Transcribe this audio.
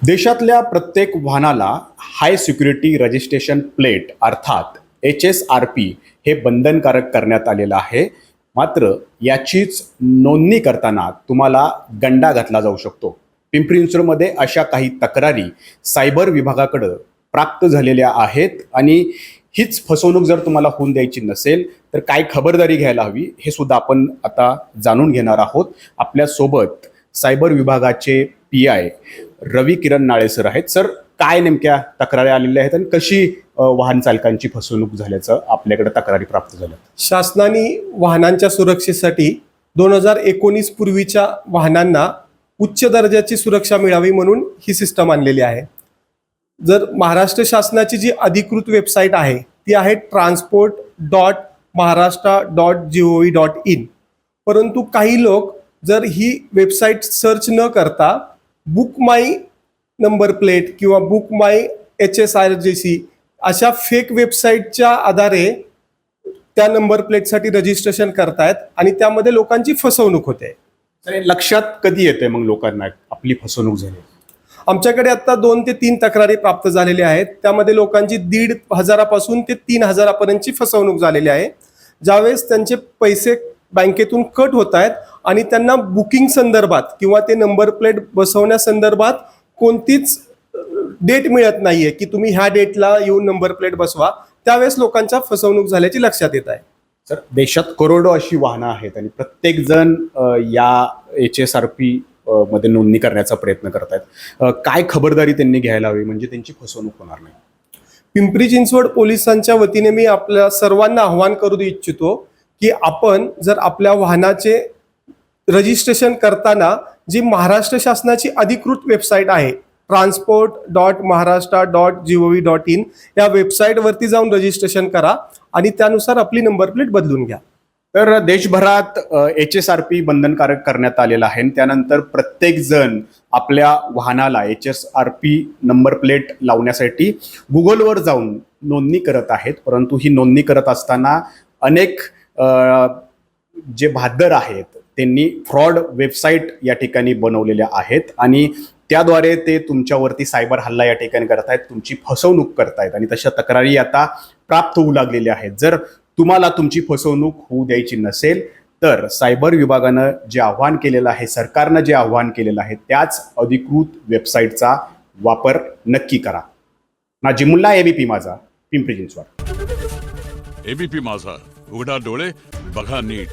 देशातल्या प्रत्येक वाहनाला हाय सिक्युरिटी रजिस्ट्रेशन प्लेट अर्थात HSRP हे बंधनकारक करण्यात आलेलं आहे. मात्र याचीच नोंदणी करताना तुम्हाला गंडा घातला जाऊ शकतो. पिंपरी चिंचवडमध्ये अशा काही तक्रारी सायबर विभागाकडे प्राप्त झालेल्या आहेत आणि हीच फसवणूक जर तुम्हाला होऊन द्यायची नसेल तर काय खबरदारी घ्यायला हवी हे सुद्धा आपण आता जाणून घेणार आहोत. आपल्यासोबत सायबर विभागाचे PI रवी किरण नाळे सर आहेत. सर, काय नेमक्या तक्रारी आलेल्या आहेत आणि कशी वाहन चालकांची फसवणूक झाल्याचं आपल्याकडे तक्रारी प्राप्त झाल्या? शासनाने वाहनांच्या सुरक्षेसाठी 2019 पूर्वीच्या वाहनांना उच्च दर्जाची सुरक्षा मिळावी म्हणून ही सिस्टम आणलेली आहे. जर महाराष्ट्र शासनाची जी अधिकृत वेबसाईट आहे ती आहे transport.maharashtra.gov.in. परंतु काही लोक जर ही वेबसाईट सर्च न करता बुक माय नंबर प्लेट किंवा बुक माय HSRJC अशा फेक वेबसाईटच्या आधारे त्या नंबर प्लेटसाठी रजिस्ट्रेशन करतायत आणि त्यामध्ये लोकांची फसवणूक होते. तर हे लक्षात कधी येते मग लोकांना आपली फसवणूक झाली? आमच्याकडे आता 2 ते 3 तक्रारी प्राप्त झालेल्या आहेत. त्यामध्ये लोकांची 1,500 पासून ते 3,000 पर्यंतची फसवणूक झालेली आहे. ज्यावेळेस त्यांचे पैसे बँकेतून कट होत आहेत आणि त्यांना बुकिंग संदर्भात किंवा ते नंबर प्लेट बसवण्यासंदर्भात कोणतीच डेट मिळत नाहीये की तुम्ही ह्या डेटला येऊन नंबर प्लेट बसवा, त्यावेळेस लोकांच्या फसवणूक झाल्याची लक्षात येत आहे. सर, देशात करोडो अशी वाहनं आहेत आणि प्रत्येक जण या HSRP मध्ये नोंदणी करण्याचा प्रयत्न करतायत. काय खबरदारी त्यांनी घ्यायला हवी म्हणजे त्यांची फसवणूक होणार नाही? पिंपरी चिंचवड पोलिसांच्या वतीने मी आपल्या सर्वांना आव्हान करू इच्छितो की आपण जर आपल्या वाहनाचे रजिस्ट्रेशन करताना जी महाराष्ट्र शासनाची अधिकृत वेबसाईट आहे transport.maharashtra.gov.in या वेबसाईटवरती जाऊन रजिस्ट्रेशन करा आणि त्यानुसार आपली नंबर प्लेट बदलून घ्या. तर देशभरात HSRP बंधनकारक करण्यात आलेला आहे आणि त्यानंतर प्रत्येक जण आपल्या वाहनाला HSRP नंबर प्लेट लावण्यासाठी गुगलवर जाऊन नोंदणी करत आहेत. परंतु ही नोंदणी करत असताना अनेक जे बहाद्दर आहेत त्यांनी फ्रॉड वेबसाईट या ठिकाणी बनवलेल्या आहेत आणि त्याद्वारे ते तुमच्यावरती सायबर हल्ला या ठिकाणी करतायत, तुमची फसवणूक करतायत आणि तशा तक्रारी आता प्राप्त होऊ लागलेल्या आहेत. जर तुम्हाला तुमची फसवणूक होऊ द्यायची नसेल तर सायबर विभागानं जे आव्हान केलेलं आहे, सरकारनं जे आव्हान केलेलं आहे त्याच अधिकृत वेबसाईटचा वापर नक्की करा. नाजिमुल्ला, ABP माझा, पिंपरी चिंचवड. ABP माझा, उघडा डोळे बघा नीट.